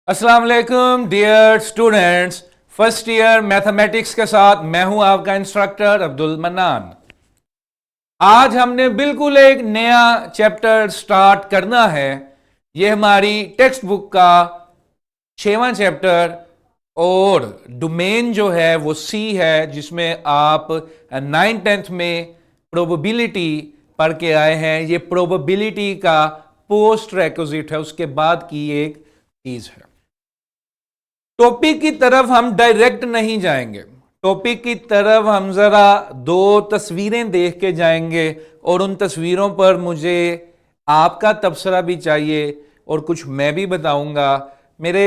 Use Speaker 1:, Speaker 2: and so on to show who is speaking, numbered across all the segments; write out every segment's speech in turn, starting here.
Speaker 1: अस्सलाम वालेकुम dear students, first year mathematics के साथ मैं हूं आपका इंस्ट्रक्टर अब्दुल मन्नान। आज हमने बिल्कुल एक नया चैप्टर स्टार्ट करना है। ये हमारी टेक्स्ट बुक का 6वां चैप्टर और डोमेन जो है वो सी है, जिसमें आप 9th-10th में प्रोबेबिलिटी पढ़ के आए हैं। ये प्रोबेबिलिटी का पोस्ट रिक्विजिट है, उसके बाद की एक चीज है। टॉपिक की तरफ हम डायरेक्ट नहीं जाएंगे, टॉपिक की तरफ हम जरा दो तस्वीरें देख के जाएंगे और उन तस्वीरों पर मुझे आपका तबसरा भी चाहिए और कुछ मैं भी बताऊंगा। मेरे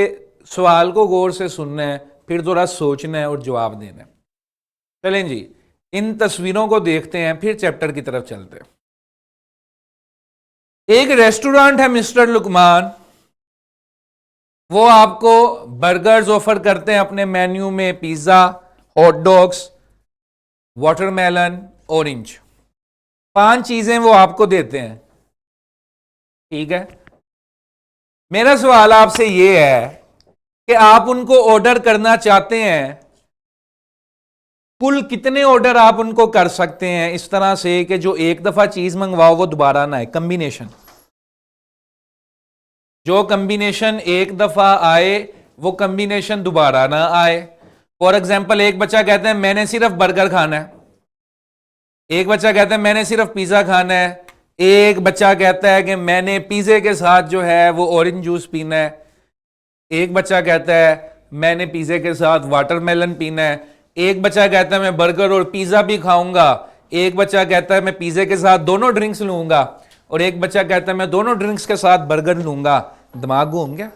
Speaker 1: सवाल को गौर से सुनना है, फिर थोड़ा सोचना है और जवाब देना है। चलें जी, इन तस्वीरों को देखते हैं, फिर चैप्टर की तरफ चलते हैं। एक रेस्टोरेंट है मिस्टर लुकमान, वो आपको बर्गर्स ऑफर करते हैं अपने मेन्यू में, pizza, hot dogs, watermelon, orange, 5 चीजें वो आपको देते हैं। ठीक है, मेरा सवाल आपसे ये है कि आप उनको ऑर्डर करना चाहते हैं, कुल कितने ऑर्डर आप उनको कर सकते हैं इस तरह से कि जो एक दफा चीज मंगवाओ वो दोबारा ना आए। कॉम्बिनेशन, जो कॉम्बिनेशन एक दफा आए वो कॉम्बिनेशन दोबारा ना आए। फॉर एग्जाम्पल, एक बच्चा कहता है मैंने सिर्फ बर्गर खाना है, एक बच्चा कहता है मैंने सिर्फ पिज्जा खाना है, एक बच्चा कहता है कि मैंने पिज्जे के साथ जो है वो ऑरेंज जूस पीना है, एक बच्चा कहता है मैंने पिज्जे के साथ वाटरमेलन पीना है, एक बच्चा कहता है मैं बर्गर और पिज्जा भी खाऊंगा, एक बच्चा कहता है मैं पिज्जे के साथ दोनों ड्रिंक्स लूंगा, और एक बच्चा कहता है मैं दोनों ड्रिंक्स के साथ बर्गर लूंगा। दिमाग घूम गया?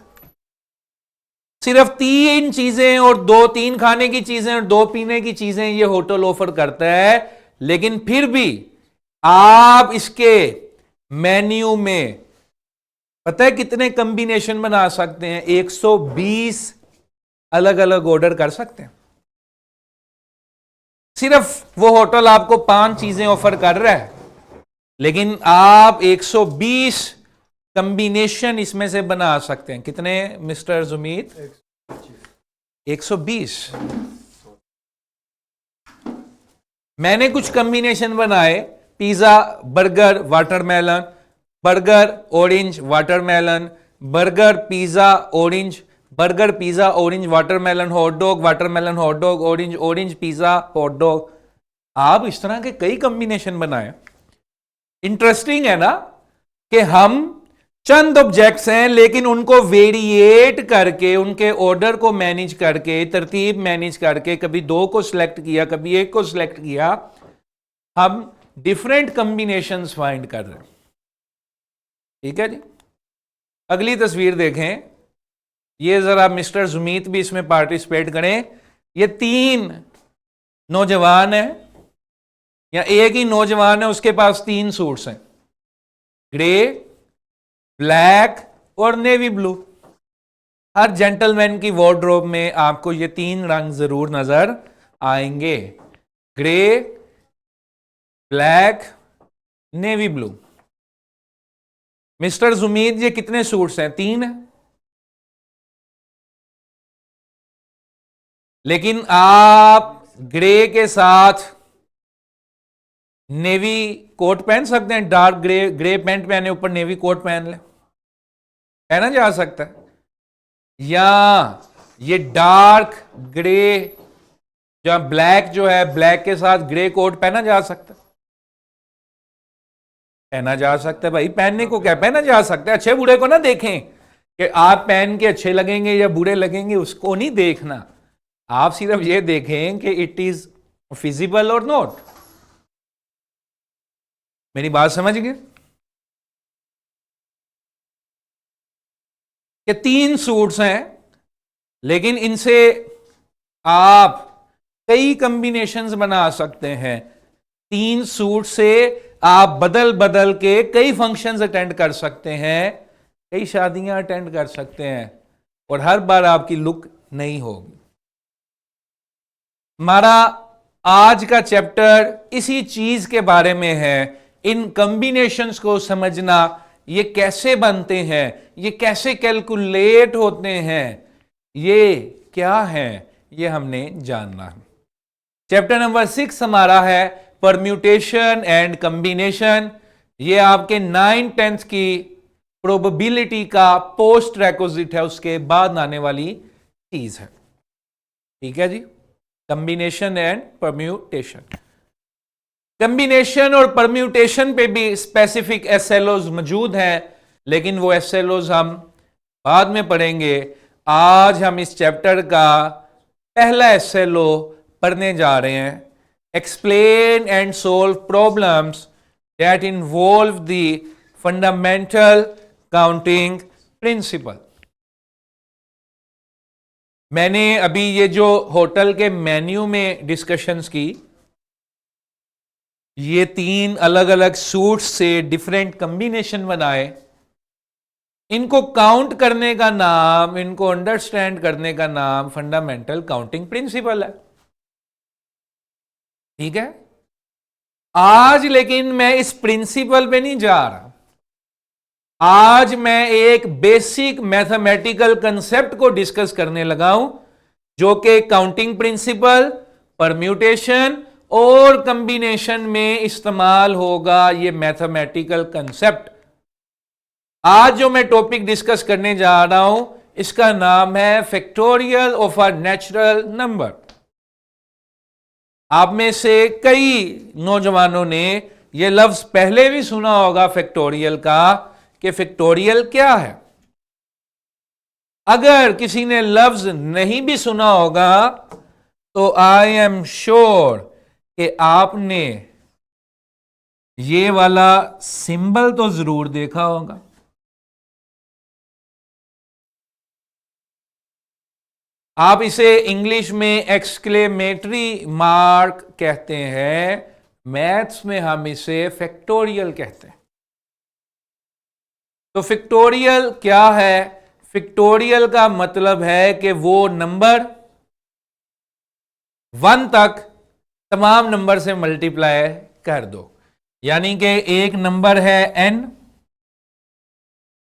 Speaker 1: सिर्फ 3 चीजें और 2-3 खाने की चीजें और 2 पीने की चीजें ये होटल ऑफर करता है, लेकिन फिर भी आप इसके मेन्यू में पता है कितने कॉम्बिनेशन बना सकते हैं? 120 अलग अलग ऑर्डर कर सकते हैं। सिर्फ वो होटल आपको 5 चीजें ऑफर कर रहा है, लेकिन आप 120 कॉम्बिनेशन इसमें से बना सकते हैं। कितने मिस्टर जुमीद? 120। मैंने कुछ कॉम्बिनेशन बनाए, pizza burger watermelon, burger orange watermelon, burger pizza orange, burger pizza orange watermelon hot dog, watermelon hot dog orange, orange pizza hot dog. आप इस तरह के कई कॉम्बिनेशन बनाए। इंटरेस्टिंग है ना कि हम चंद ऑब्जेक्ट्स हैं, लेकिन उनको वेरिएट करके, उनके ऑर्डर को मैनेज करके, तरतीब मैनेज करके, कभी 2 को सिलेक्ट किया, कभी 1 को सिलेक्ट किया, हम डिफरेंट कॉम्बिनेशंस फाइंड कर रहे हैं। ठीक है जी, अगली तस्वीर देखें। ये जरा मिस्टर जुमीत भी इसमें पार्टिसिपेट करें। ये 3 नौजवान हैं, या एक ही नौजवान है, उसके पास 3 सूट्स हैं, ग्रे, ब्लैक और नेवी ब्लू। हर जेंटलमैन की वार्डरोब में आपको ये 3 रंग जरूर नजर आएंगे, grey, black, navy blue. Mister जुमीद, ये कितने सूट्स हैं? 3 है, लेकिन आप ग्रे के साथ नेवी कोट पहन सकते हैं। डार्क ग्रे पैंट पहने, ऊपर नेवी कोट पहन ले, पहना जा सकता है। या ये डार्क ग्रे, जहां ब्लैक जो है, ब्लैक के साथ ग्रे कोट पहना जा सकता है, पहना जा सकता है भाई। पहनने को क्या, पहना जा सकता है। अच्छे बुरे को ना देखें कि आप पहन के अच्छे लगेंगे या बुरे लगेंगे, उसको नहीं देखना। आप सिर्फ ये देखें कि इट इज फिजिबल और नॉट। मेरी बात समझ गए कि 3 सूट्स हैं, लेकिन इनसे आप कई कॉम्बिनेशंस बना सकते हैं। 3 सूट से आप बदल बदल के कई फंक्शंस अटेंड कर सकते हैं, कई शादियां अटेंड कर सकते हैं, और हर बार आपकी लुक नई होगी। हमारा आज का चैप्टर इसी चीज के बारे में है। इन कॉम्बिनेशंस को समझना ये कैसे बनते हैं, ये कैसे कैलकुलेट होते हैं, ये क्या है, ये हमने जानना है। चैप्टर नंबर 6 हमारा है परम्यूटेशन एंड कॉम्बिनेशन। ये आपके 9th की प्रोबेबिलिटी का पोस्ट रेक्विजिट है, उसके बाद आने वाली चीज है। ठीक है जी, कॉम्बिनेशन एंड परम्यूटेशन। कॉम्बिनेशन और परम्यूटेशन पे भी स्पेसिफिक एसएलओज मौजूद हैं, लेकिन वो एसएलओज हम बाद में पढ़ेंगे। आज हम इस चैप्टर का पहला एसएलओ पढ़ने जा रहे हैं, explain and solve problems that involve the fundamental counting principle. मैंने अभी ये जो होटल के मेन्यू में डिस्कशंस की, ये 3 अलग अलग सूट्स से डिफरेंट कॉम्बिनेशन बनाए, इनको काउंट करने का नाम, इनको अंडरस्टैंड करने का नाम फंडामेंटल काउंटिंग प्रिंसिपल है। ठीक है, आज लेकिन मैं इस प्रिंसिपल पे नहीं जा रहा। आज मैं एक बेसिक मैथमेटिकल कंसेप्ट को डिस्कस करने लगा हूं, जो कि काउंटिंग प्रिंसिपल, परम्यूटेशन और कॉम्बिनेशन में इस्तेमाल होगा। ये मैथमेटिकल कंसेप्ट आज जो मैं टॉपिक डिस्कस करने जा रहा हूं, इसका नाम है factorial of a natural number. आप में से कई नौजवानों ने यह लफ्ज पहले भी सुना होगा फैक्टोरियल का, कि फैक्टोरियल क्या है। अगर किसी ने लफ्ज नहीं भी सुना होगा तो आई एम श्योर कि आपने ये वाला सिंबल तो जरूर देखा होगा। आप इसे इंग्लिश में एक्सक्लेमेटरी मार्क कहते हैं, मैथ्स में हम इसे फैक्टोरियल कहते हैं। तो फैक्टोरियल क्या है? फैक्टोरियल का मतलब है कि वो नंबर 1 तक तमाम नंबर से मल्टीप्लाई कर दो। यानी कि एक नंबर है n,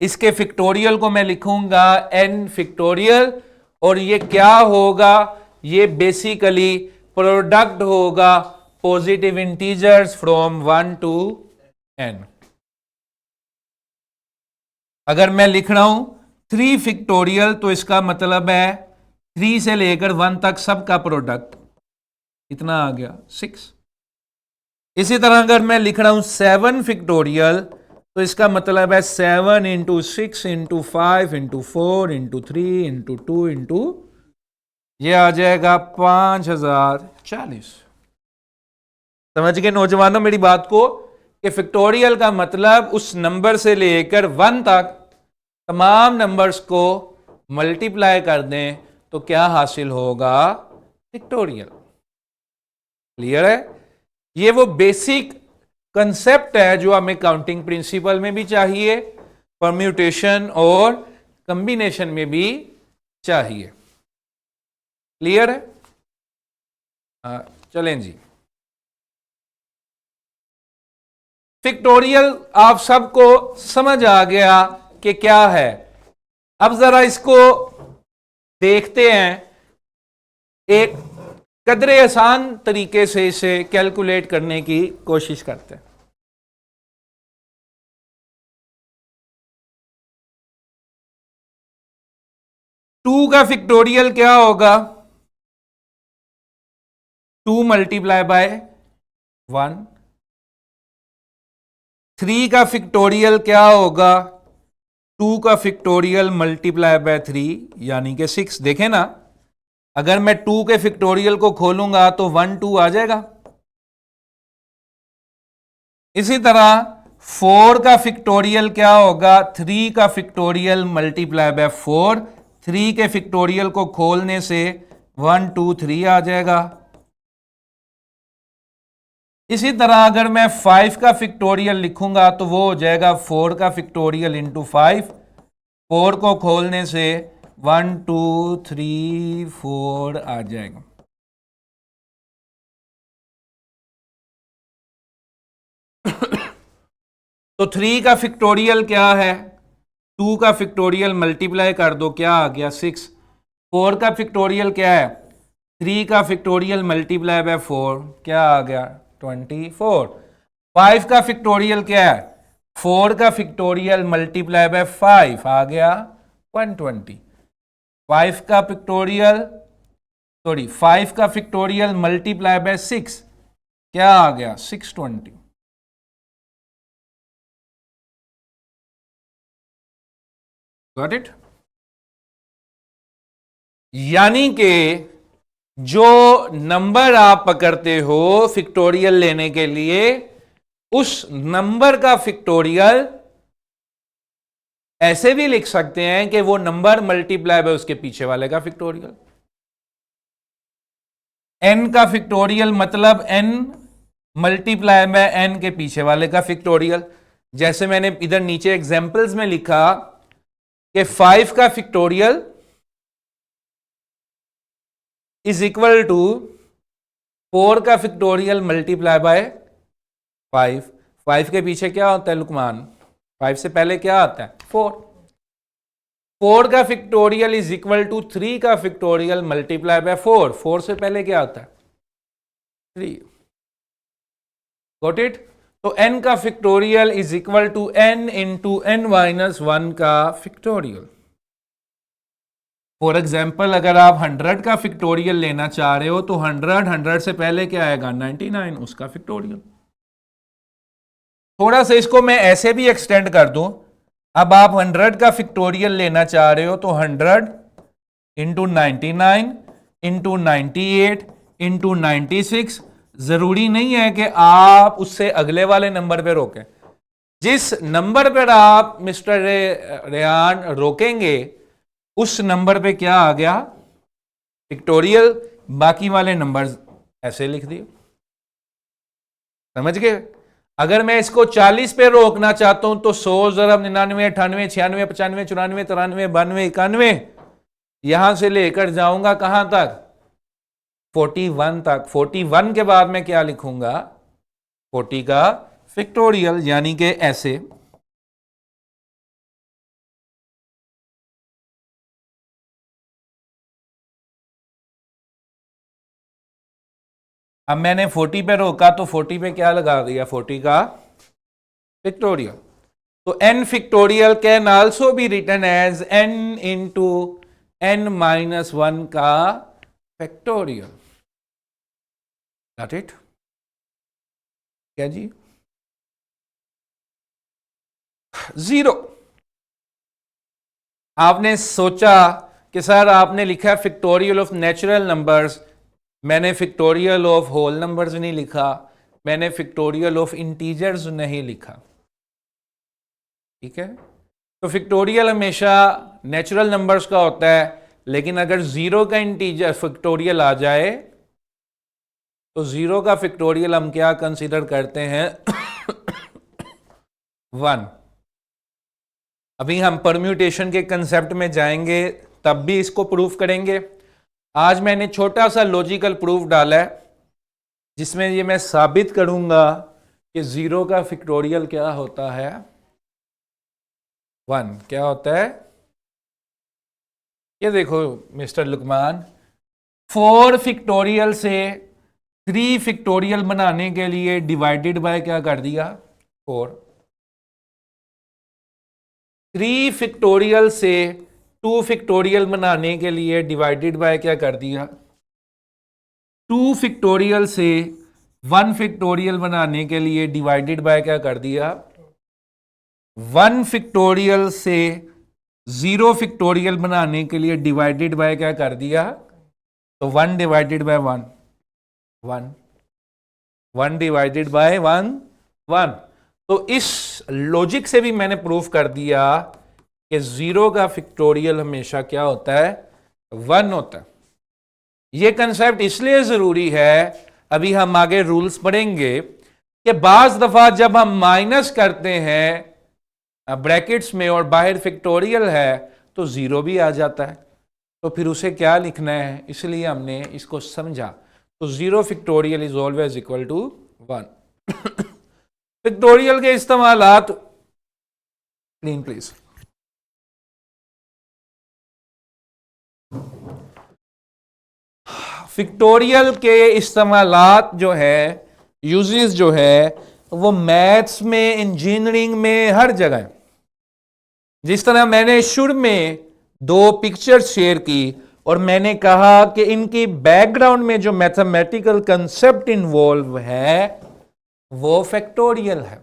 Speaker 1: इसके फैक्टोरियल को मैं लिखूंगा n फैक्टोरियल, और ये क्या होगा? ये बेसिकली प्रोडक्ट होगा positive integers from 1 to n। अगर मैं लिख रहा हूं 3 फैक्टोरियल, तो इसका मतलब है 3 से लेकर 1 तक सबका प्रोडक्ट इतना आ गया 6। इसी तरह अगर मैं लिख रहा हूं 7 फैक्टोरियल, तो इसका मतलब है 7 into 6 into 5 into 4 into 3 into 2 into, ये आ जाएगा 5040। समझ गए नौजवानों मेरी बात को, कि फैक्टोरियल का मतलब उस नंबर से लेकर 1 तक तमाम नंबर्स को मल्टीप्लाई कर दें तो क्या हासिल होगा? फैक्टोरियल। क्लियर है? ये वो बेसिक कंसेप्ट है जो हमें काउंटिंग प्रिंसिपल में भी चाहिए, परम्यूटेशन और कॉम्बिनेशन में भी चाहिए। क्लियर है? चलें जी। फैक्टोरियल आप सबको समझ आ गया कि क्या है। अब जरा इसको देखते हैं, एक कदरे आसान तरीके से इसे कैलकुलेट करने की कोशिश करते हैं। टू का फैक्टोरियल क्या होगा? 2 मल्टीप्लाई बाय 1। 3 का फैक्टोरियल क्या होगा? 2 का फैक्टोरियल मल्टीप्लाई बाय 3 यानी कि 6। देखें ना, अगर मैं 2 के फैक्टोरियल को खोलूंगा तो 1 2 आ जाएगा। इसी तरह 4 का फैक्टोरियल क्या होगा? 3 का फैक्टोरियल मल्टीप्लाई बाय 4। 3 के फैक्टोरियल को खोलने से 1 2 3 आ जाएगा। इसी तरह अगर मैं 5 का फैक्टोरियल लिखूंगा तो वो हो जाएगा 4 का फैक्टोरियल इंटू 5। 4 को खोलने से 1 2 3 4 आ जाएगा। तो 3 का फिक्टोरियल क्या है, 2 का फिक्टोरियल मल्टीप्लाई कर दो, क्या आ गया 6। 4 का फिक्टोरियल क्या है, 3 का फिक्टोरियल मल्टीप्लाई बाय 4, क्या आ गया 24। 5 का फिक्टोरियल क्या है, 4 का फिक्टोरियल मल्टीप्लाई बाय 5 आ गया 120। 5 का फिक्टोरियल 5 का फिक्टोरियल मल्टीप्लाई बाय 6 क्या आ गया 620। Got it. यानी कि जो नंबर आप पकड़ते हो फिक्टोरियल लेने के लिए, उस नंबर का फिक्टोरियल ऐसे भी लिख सकते हैं कि वो नंबर मल्टीप्लाई बाय उसके पीछे वाले का फिक्टोरियल। n का फिक्टोरियल मतलब n मल्टीप्लाई बाय n के पीछे वाले का फिक्टोरियल। जैसे मैंने इधर नीचे एग्जांपल्स में लिखा कि 5 का फिक्टोरियल इज इक्वल टू 4 का फिक्टोरियल मल्टीप्लाई बाय 5। 5 के पीछे क्या होता है लुकमान, 5 से पहले क्या आता है 4। 4 का फिक्टोरियल इज इक्वल टू 3 का फिक्टोरियल मल्टीप्लाई बाय 4। 4 से पहले क्या आता है 3। Got it. तो n का factorial is equal to n into n minus 1 का फिक्टोरियल। फॉर एग्जाम्पल अगर आप 100 का फिक्टोरियल लेना चाह रहे हो तो 100 से पहले क्या आएगा 99, उसका फिक्टोरियल। थोड़ा सा इसको मैं ऐसे भी एक्सटेंड कर दूं, अब आप 100 का फिक्टोरियल लेना चाह रहे हो तो 100 इंटू 99 इंटू 98 इंटू 96। जरूरी नहीं है कि आप उससे अगले वाले नंबर पे रोकें। जिस नंबर पर आप मिस्टर रेहान रोकेंगे उस नंबर पे क्या आ गया फिक्टोरियल, बाकी वाले नंबर्स ऐसे लिख दिए। समझ गए। अगर मैं इसको 40 पे रोकना चाहता हूं तो 100 ज़रब 99 98 96 95 94 93 92 91 यहां से लेकर जाऊंगा कहां तक 41 तक। 41 के बाद मैं क्या लिखूंगा 40 का फिक्टोरियल, यानी कि ऐसे। अब मैंने 40 पे रोका तो 40 पे क्या लगा दिया 40 का फिक्टोरियल। तो n factorial can also be written as n into n minus 1 का फैक्टोरियल। Got it. क्या जी 0। आपने सोचा कि सर आपने लिखा फिक्टोरियल ऑफ नेचुरल नंबर्स, मैंने फिक्टोरियल ऑफ होल नंबर्स नहीं लिखा, मैंने फिक्टोरियल ऑफ इंटीजर्स नहीं लिखा। ठीक है। तो फिक्टोरियल हमेशा नेचुरल नंबर्स का होता है, लेकिन अगर 0 का इंटीजर फिक्टोरियल आ जाए तो 0 का फिक्टोरियल हम क्या कंसीडर करते हैं 1। अभी हम परम्यूटेशन के कंसेप्ट में जाएंगे तब भी इसको प्रूफ करेंगे। आज मैंने छोटा सा लॉजिकल प्रूफ डाला है जिसमें ये मैं साबित करूंगा कि 0 का फिक्टोरियल क्या होता है 1। क्या होता है ये देखो मिस्टर लुकमान, 4 फिक्टोरियल से 3 फिक्टोरियल बनाने के लिए डिवाइडेड बाय क्या कर दिया 4। 3 फिक्टोरियल से 2 फिक्टोरियल बनाने के लिए डिवाइडेड बाय क्या कर दिया 2 फिक्टोरियल से 1 फिक्टोरियल बनाने के लिए डिवाइडेड बाय क्या कर दिया 1 फिक्टोरियल से 0 फिक्टोरियल बनाने के लिए डिवाइडेड बाय क्या कर दिया, तो 1 डिवाइडेड बाय 1 1 1 डिवाइडेड बाय 1 1। तो इस लॉजिक से भी मैंने प्रूफ कर दिया कि 0 का फिक्टोरियल हमेशा क्या होता है 1 होता है। यह कंसेप्ट इसलिए जरूरी है, अभी हम आगे रूल्स पढ़ेंगे कि बाज दफा जब हम माइनस करते हैं ब्रैकेट्स में और बाहर फिक्टोरियल है तो 0 भी आ जाता है, तो फिर उसे क्या लिखना है, इसलिए हमने इसको समझा। तो 0 factorial is always equal to 1। Factorial के इस्तेमालात स्क्रीन प्लीज। फिक्टोरियल के इस्तेमालात जो है, यूजेस जो है, वो मैथ्स में, इंजीनियरिंग में, हर जगह है। जिस तरह मैंने शुरू में दो पिक्चर्स शेयर की और मैंने कहा कि इनकी बैकग्राउंड में जो मैथमेटिकल कंसेप्ट इन्वॉल्व है वो फैक्टोरियल है।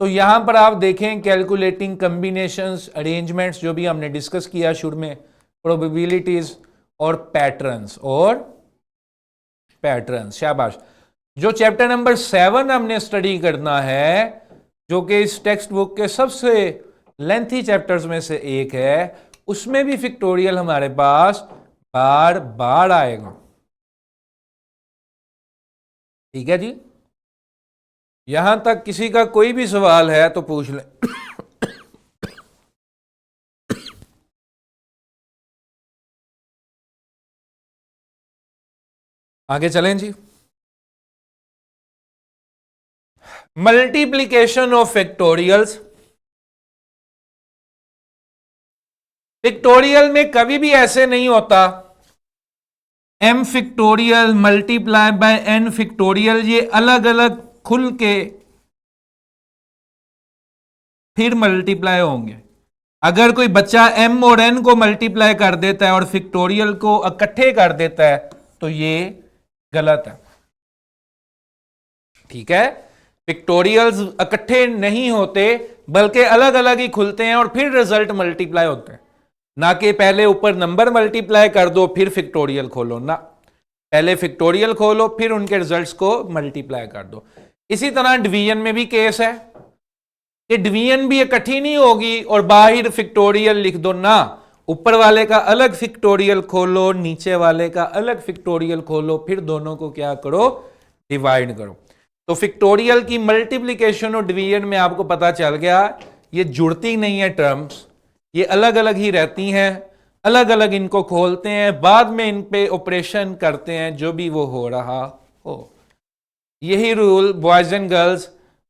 Speaker 1: तो यहां पर आप देखें कैलकुलेटिंग कॉम्बिनेशंस, अरेंजमेंट्स, जो भी हमने डिस्कस किया शुरू में, प्रोबेबिलिटीज और पैटर्न्स। शाबाश। जो चैप्टर नंबर 7 हमने स्टडी करना है, जो कि इस टेक्स्ट बुक के सबसे लेंथी चैप्टर्स में से एक है, उसमें भी फिक्टोरियल हमारे पास बार बार आएगा। ठीक है जी। यहां तक किसी का कोई भी सवाल है तो पूछ लें। आगे चलें जी। Multiplication of factorials. फैक्टोरियल में कभी भी ऐसे नहीं होता m factorial multiply by n factorial, ये अलग अलग खुल के फिर मल्टीप्लाई होंगे। अगर कोई बच्चा m और n को मल्टीप्लाई कर देता है और फैक्टोरियल को इकट्ठे कर देता है तो ये गलत है। ठीक है। फैक्टोरियल्स इकट्ठे नहीं होते बल्कि अलग अलग ही खुलते हैं और फिर रिजल्ट मल्टीप्लाई होते हैं। ना कि पहले ऊपर नंबर मल्टीप्लाई कर दो फिर फैक्टोरियल खोलो, ना, पहले फैक्टोरियल खोलो फिर उनके रिजल्ट्स को मल्टीप्लाई कर दो। इसी तरह डिवीजन में भी केस है कि डिवीजन भी इकट्ठी नहीं होगी और बाहर फैक्टोरियल लिख दो, ना, ऊपर वाले का अलग फैक्टोरियल खोलो, नीचे वाले का अलग फैक्टोरियल खोलो, फिर दोनों को क्या करो, डिवाइड करो। तो फैक्टोरियल की मल्टीप्लिकेशन और डिवीजन में आपको पता चल गया ये जुड़ती नहीं है टर्म्स, ये अलग अलग ही रहती हैं, अलग अलग इनको खोलते हैं, बाद में इन पे ऑपरेशन करते हैं, जो भी वो हो रहा हो। यही रूल बॉयज एंड गर्ल्स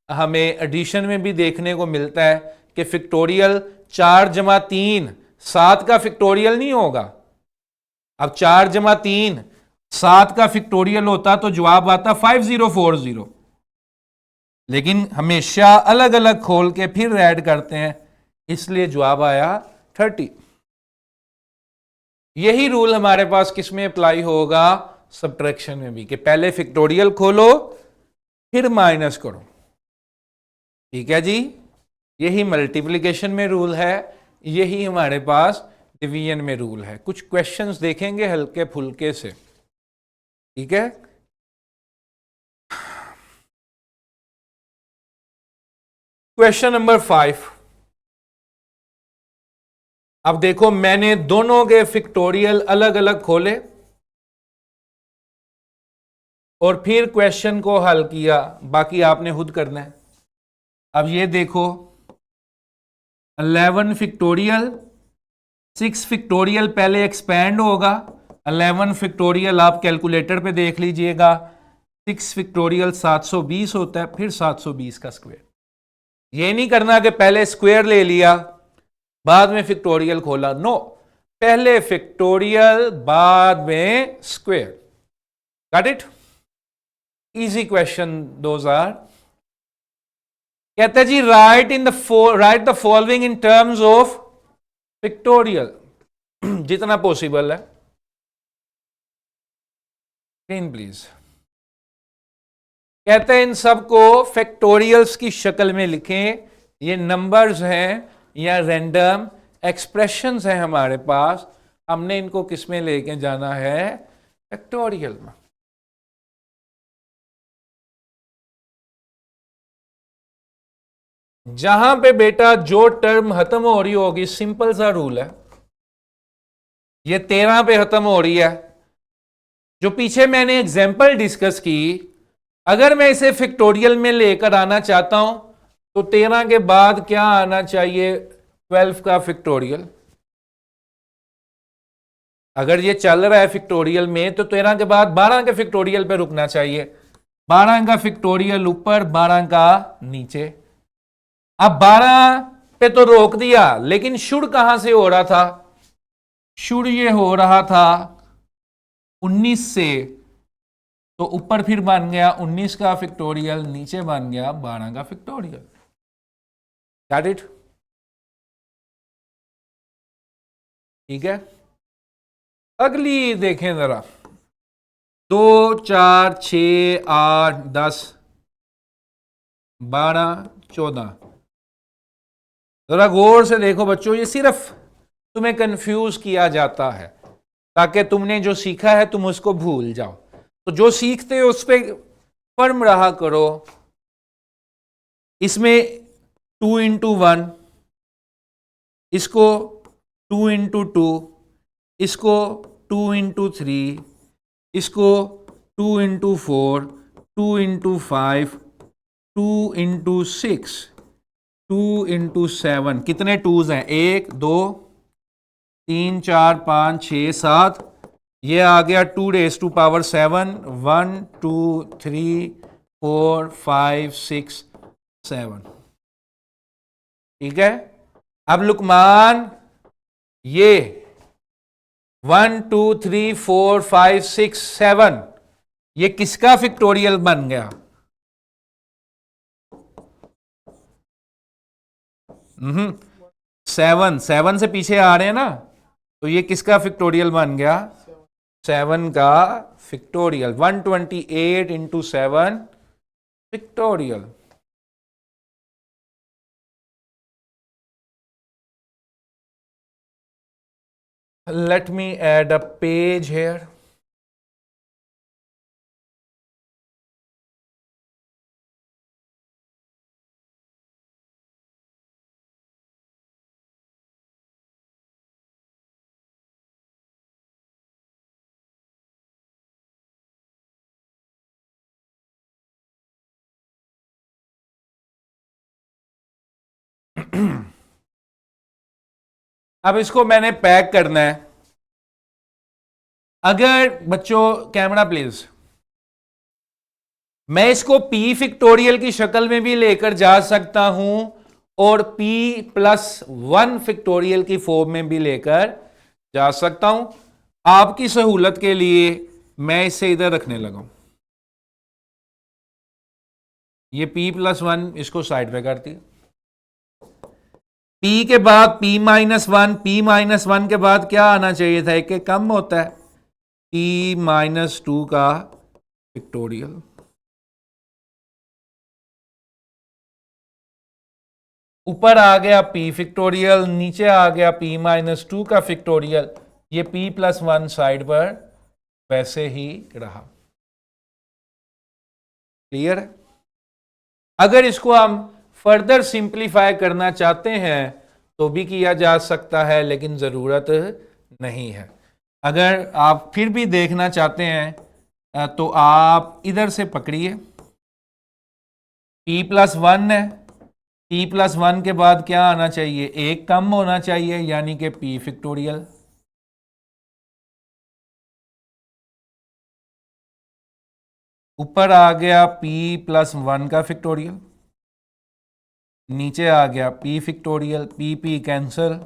Speaker 1: हमें एडिशन में भी देखने को मिलता है कि फैक्टोरियल 4 जमा 3 7 का फैक्टोरियल नहीं होगा। अब 4 जमा 3 7 का फैक्टोरियल होता तो जवाब आता 5040, लेकिन हमेशा अलग अलग खोल के फिर ऐड करते हैं, इसलिए जवाब आया 30। यही रूल हमारे पास किसमें अप्लाई होगा, सब्ट्रैक्शन में भी, कि पहले फैक्टोरियल खोलो फिर माइनस करो। ठीक है जी। यही मल्टीप्लिकेशन में रूल है, यही हमारे पास डिवीजन में रूल है। कुछ क्वेश्चंस देखेंगे हल्के फुल्के से। ठीक है। Question number 5। अब देखो मैंने दोनों के फैक्टोरियल अलग अलग खोले और फिर क्वेश्चन को हल किया, बाकी आपने खुद करना है। अब ये देखो 11 फैक्टोरियल 6 फैक्टोरियल पहले एक्सपैंड होगा, 11 फैक्टोरियल आप कैलकुलेटर पे देख लीजिएगा, 6 फैक्टोरियल 720 होता है, फिर 720 का स्क्वायर। ये नहीं करना कि पहले स्क्वायर ले लिया बाद में फैक्टोरियल खोला, नो, पहले फैक्टोरियल बाद में square. Got it? Easy question those are. कहता है जी write the following in terms of factorial, जितना पॉसिबल है। Screen please. कहते हैं इन सबको फैक्टोरियल्स की शक्ल में लिखें। ये नंबर्स हैं या रैंडम एक्सप्रेशंस हैं हमारे पास, हमने इनको किस में लेके जाना है, फैक्टोरियल में। जहां पे बेटा जो टर्म खत्म हो रही होगी, सिंपल सा रूल है, ये 13 पे खत्म हो रही है, जो पीछे मैंने एग्जाम्पल डिस्कस की, अगर मैं इसे फैक्टोरियल में लेकर आना चाहता हूं तो 13 के बाद क्या आना चाहिए, 12 का फैक्टोरियल। अगर ये चल रहा है फैक्टोरियल में तो 13 के बाद 12 के फैक्टोरियल पे रुकना चाहिए, 12 का फैक्टोरियल ऊपर 12 का नीचे। अब 12 पे तो रोक दिया, लेकिन शुड कहां से हो रहा था? शुड ये हो रहा था 19 से, तो ऊपर फिर बन गया 19 का फैक्टोरियल, नीचे बन गया 12 का फैक्टोरियल। Got it? ठीक है, अगली देखें जरा। 2 4 6 8 10 12 14। जरा गौर से देखो बच्चों, ये सिर्फ तुम्हें कंफ्यूज किया जाता है ताकि तुमने जो सीखा है तुम उसको भूल जाओ। तो जो सीखते हो उस पर फर्म रहा करो। इसमें 2 इंटू 1, इसको 2 इंटू 2, इसको 2 इंटू 3, इसको 2 इंटू 4, 2 इंटू 5, 2 इंटू 6, 2 इंटू 7। कितने टूज हैं? 1 2 3 4 5 6 7। ये आ गया 2 रेज़ टू पावर 7। 1 2 3 4 5 6 7। ठीक है, अब लुकमान ये 1 2 3 4 5 6 7 ये किसका फैक्टोरियल बन गया? 7 से पीछे आ रहे हैं ना, तो ये किसका फैक्टोरियल बन गया? 7 का factorial. 128 into 7 factorial. Let me add a page here. अब इसको मैंने पैक करना है। अगर बच्चों कैमरा प्लीज, मैं इसको p फैक्टोरियल की शक्ल में भी लेकर जा सकता हूं और p+1 फैक्टोरियल की फॉर्म में भी लेकर जा सकता हूं। आपकी सहूलत के लिए मैं इसे इधर रखने लगा हूं। ये p+1 इसको साइड पे करती है। p के बाद p-1, p-1 के बाद क्या आना चाहिए था? एक कम होता है, p-2 का फैक्टोरियल। ऊपर आ गया p फैक्टोरियल, नीचे आ गया p-2 का फैक्टोरियल। ये p+1 साइड पर वैसे ही रहा। क्लियर है? अगर इसको हम फर्दर सिंप्लीफाई करना चाहते हैं तो भी किया जा सकता है, लेकिन जरूरत नहीं है। अगर आप फिर भी देखना चाहते हैं तो आप इधर से पकड़िए। p+1 है, p+1 के बाद क्या आना चाहिए? एक कम होना चाहिए, यानी कि p फैक्टोरियल। ऊपर आ गया p+1 का फैक्टोरियल, नीचे आ गया p फैक्टोरियल, p कैंसल।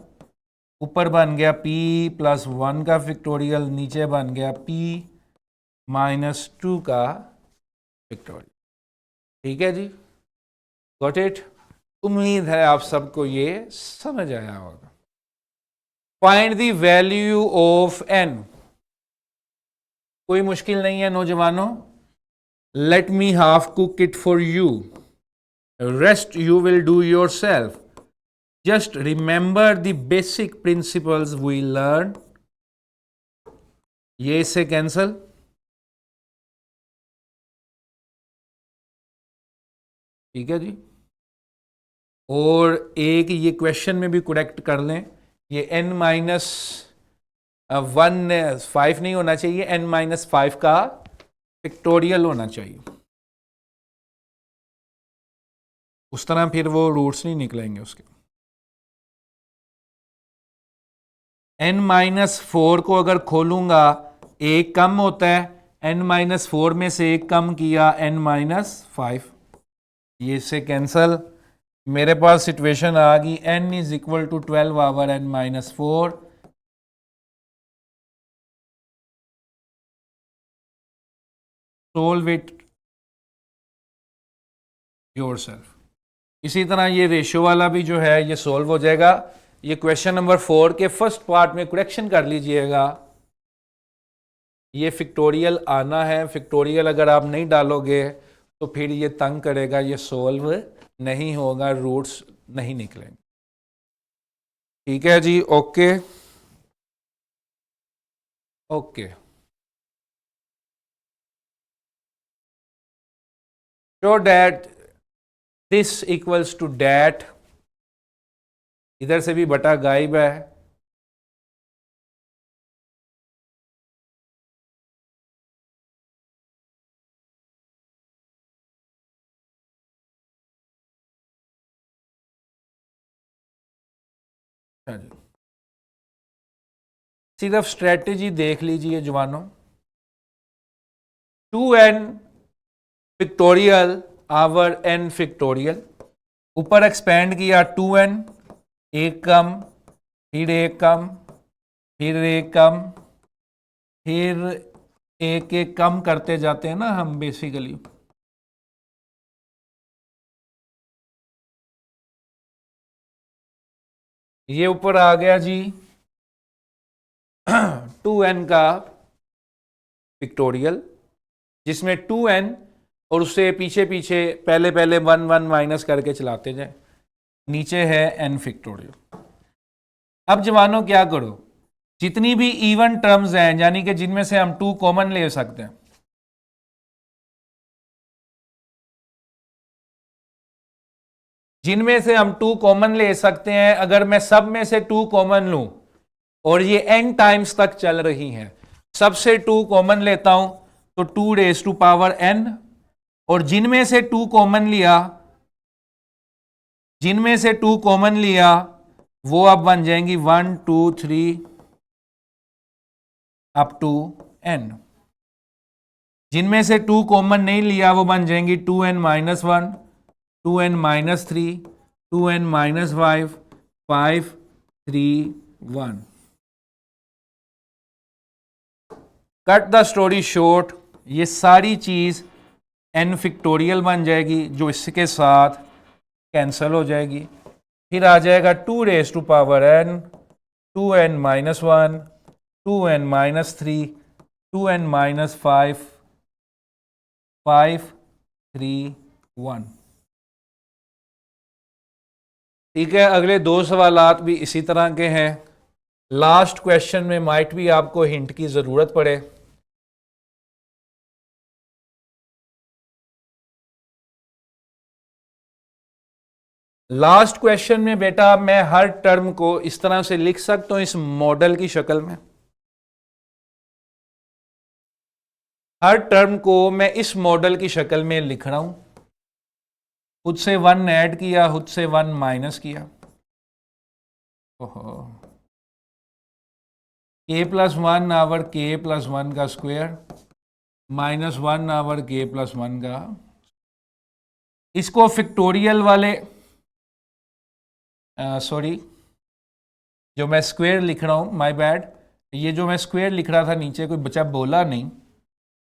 Speaker 1: ऊपर बन गया p+1 का फैक्टोरियल, नीचे बन गया p-2 का फैक्टोरियल। ठीक है जी, गॉट इट? उम्मीद है आप सबको ये समझ आया होगा। Find the value of n। कोई मुश्किल नहीं है नौजवानों। Let me half cook it for you, rest you will do yourself. Just remember the basic principles we learned. ये इससे कैंसल। ठीक है जी, और एक ये क्वेश्चन में भी करेक्ट कर लें, ये n-1 5 नहीं होना चाहिए, n-5 का फैक्टोरियल होना चाहिए। उस तरह फिर वो रूट्स नहीं निकलेंगे उसके। n-4 को अगर खोलूंगा एक कम होता है, n-4 में से एक कम किया n-5, ये से कैंसल। मेरे पास सिचुएशन आ गई n is equal to 12 over n minus 4, solve it yourself. इसी तरह ये रेशियो वाला भी जो है ये सोल्व हो जाएगा। ये क्वेश्चन नंबर 4 के फर्स्ट पार्ट में करेक्शन कर लीजिएगा। ये फिक्टोरियल आना है, फिक्टोरियल अगर आप नहीं डालोगे तो फिर ये तंग करेगा, ये सोल्व नहीं होगा, रूट्स नहीं निकलेंगे। ठीक है जी, ओके ओके। तो that this equals to that, इधर से भी बटा गायब है, सिर्फ स्ट्रेटेजी देख लीजिए जवानों। 2n factorial over n factorial, ऊपर एक्सपेंड किया 2n, एक कम, फिर एक कम, फिर एक कम, फिर एक एक कम करते जाते हैं ना हम बेसिकली। ये ऊपर आ गया जी 2n का फिक्टोरियल, जिसमें 2n और उससे पीछे पीछे पहले पहले 1 1 माइनस करके चलाते जाए, नीचे है n फिक्टोरियल। अब जवानों क्या करो, जितनी भी इवन टर्म्स हैं यानी कि जिनमें से हम 2 कॉमन ले सकते हैं, जिनमें से हम 2 कॉमन ले सकते हैं, अगर मैं सब में से 2 कॉमन लूं और ये n टाइम्स तक चल रही हैं, सबसे 2 कॉमन लेता हूं तो 2 रेज टू पावर n, और जिनमें से 2 कॉमन लिया, जिनमें से 2 कॉमन लिया वो अब बन जाएंगी 1 2 3 अप टू n। जिनमें से 2 कॉमन नहीं लिया वो बन जाएंगी 2n minus 1, 2n minus 3, 2n minus 5, 5 3 1। Cut the story short, ये सारी चीज n फिक्टोरियल बन जाएगी जो इसके साथ कैंसल हो जाएगी। फिर आ जाएगा 2 raise to power n, 2n minus 1, 2n minus 3, 2n minus 5, 5 3 1। ठीक है, अगले 2 सवालात भी इसी तरह के हैं। लास्ट क्वेश्चन में माइट भी आपको हिंट की जरूरत पड़े। लास्ट क्वेश्चन में बेटा मैं हर टर्म को इस तरह से लिख सकता हूं, इस मॉडल की शक्ल में। हर टर्म को मैं इस मॉडल की शक्ल में लिख रहा हूं, खुद से 1 ऐड किया, खुद से 1 माइनस किया। ओहो, k plus 1 over k plus 1 का square minus 1 over k plus 1 का, इसको फिक्टोरियल वाले सॉरी जो मैं स्क्वायर लिख रहा हूं, माय बैड, ये जो मैं स्क्वायर लिख रहा था नीचे कोई बच्चा बोला नहीं,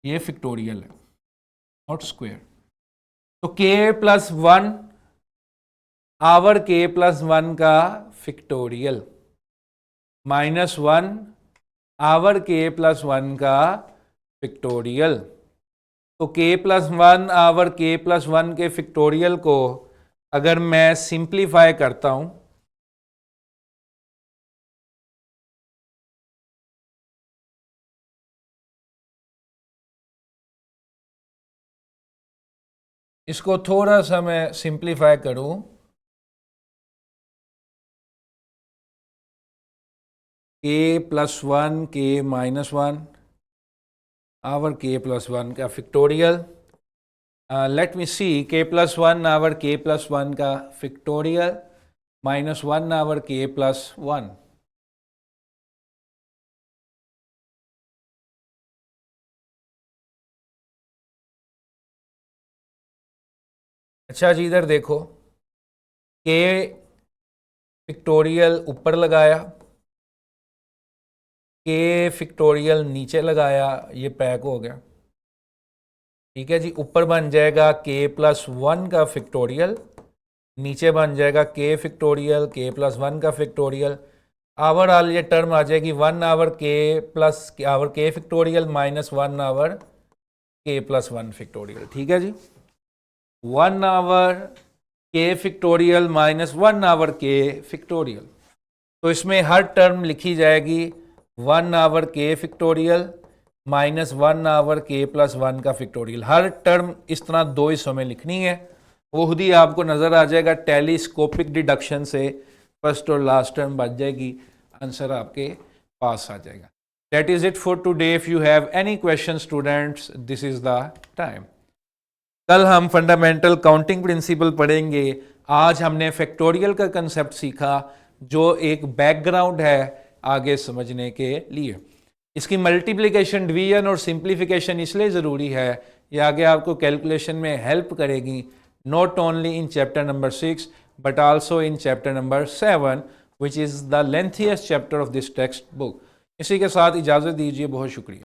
Speaker 1: ये फिक्टोरियल है नॉट स्क्वायर। तो k plus 1 over k plus 1 का factorial minus 1 over k plus 1 का फिक्टोरियल। तो k plus 1 over k plus 1 के फिक्टोरियल को अगर मैं सिंप्लीफाई करता हूं, इसको थोड़ा सा मैं सिंप्लीफाई करूं, k plus 1 k minus 1 over k plus 1 का factorial, let me see, k plus 1 over k plus 1 का factorial minus 1 over k plus 1। अच्छा जी, इधर देखो, के फैक्टोरियल ऊपर लगाया, के फैक्टोरियल नीचे लगाया, ये पैक हो गया। ठीक है जी, ऊपर बन जाएगा के प्लस वन का फैक्टोरियल, नीचे बन जाएगा के फैक्टोरियल के प्लस वन का फैक्टोरियल। आवर आल ये टर्म आ जाएगी 1 आवर के प्लस आवर के फैक्टोरियल माइनस 1 आवर के प्लस वन फैक्टोरियल। ठीक है जी, 1 आवर के फैक्टोरियल माइनस 1 आवर के फैक्टोरियल। तो इसमें हर टर्म लिखी जाएगी 1 आवर के फैक्टोरियल माइनस 1 आवर के प्लस वन का फैक्टोरियल। हर टर्म इस तरह दो हिस्सों में लिखनी है, वो खुद ही आपको नज़र आ जाएगा। टेलीस्कोपिक डिडक्शन से फर्स्ट और लास्ट टर्म बच जाएगी, आंसर आपके पास आ जाएगा। That is it for today. If you have any question students, this is the time. कल हम फंडामेंटल काउंटिंग प्रिंसिपल पढ़ेंगे। आज हमने फैक्टोरियल का कंसेप्ट सीखा, जो एक बैकग्राउंड है आगे समझने के लिए। इसकी मल्टीप्लिकेशन, डिवीजन और सिंप्लीफिकेशन इसलिए ज़रूरी है, ये आगे आपको कैलकुलेशन में हेल्प करेगी, not only in chapter number 6 but also in chapter number 7 which is the lengthiest chapter of this textbook। इसी के साथ इजाज़त दीजिए, बहुत शुक्रिया।